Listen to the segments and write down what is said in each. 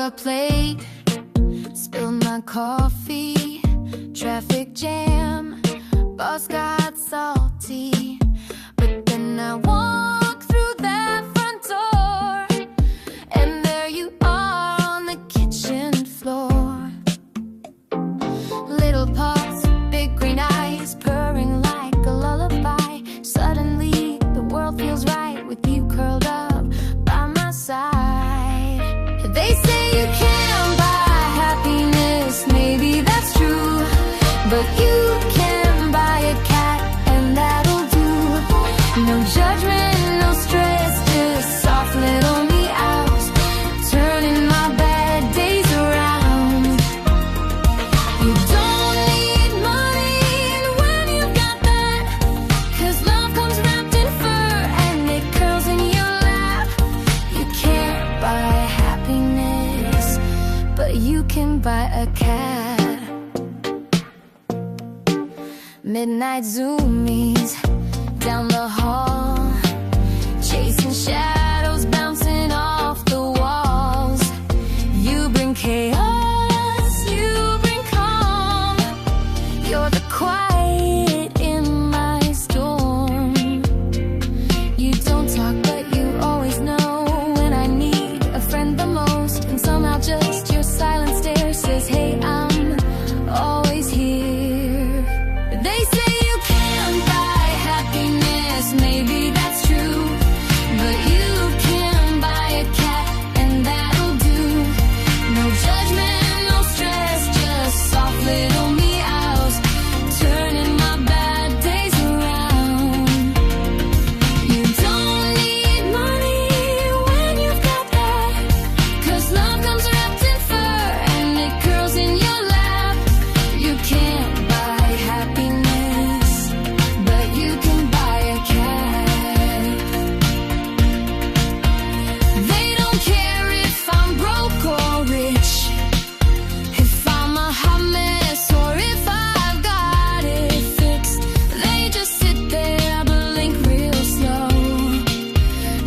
up late, spilled my coffee, traffic jam, boss got salty. But then I walked through that front door, and there you are on the kitchen floor. Little paws, big green eyes, purring like a lullaby. Suddenly the world feels right with you curled up by my side. They say you can't buy happiness, maybe that's true, but you can buy a cat and that'll do. No judgment, no stress, just soft little meows, turning my bad days around. You don't need money, and when you've got that, 'cause love comes wrapped in fur and it curls in your lap. You can't buy happiness, but you can buy a cat. Midnight zoomies down the hall, chasing shadows bouncing off the walls. You bring chaos, you bring calm. You're the quiet in my storm. You don't talk, but you always know when I need a friend the most. And somehow just your silent stare says, hey, I'm always here. They say you can't buy happiness, maybe that's true, but you can buy a cat and that'll do. No judgment, no stress, just soft little meows, turning my bad days around. You don't need money when you've got that, 'cause love comes wrapped in fur and it curls in your lap. You can't buy happiness, but you can buy a cat. They don't care if I'm broke or rich, if I'm a hot mess or if I've got it fixed. They just sit there, blink real slow,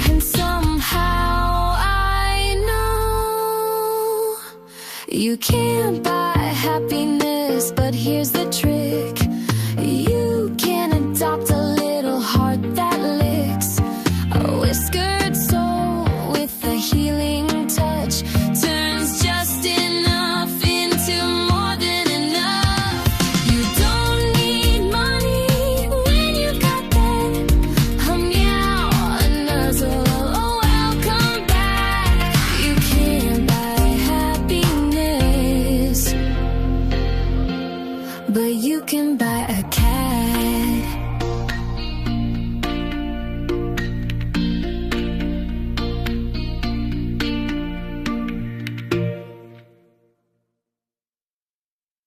and somehow I know you can't buy happiness, but here's the trick. You can adopt a little heart that licks, a whiskered soul with a healing touch, turns just enough into more than enough. You don't need money when you've got that, a meow, a nuzzle, a welcome back. You can't buy happiness, but you can buy a cat.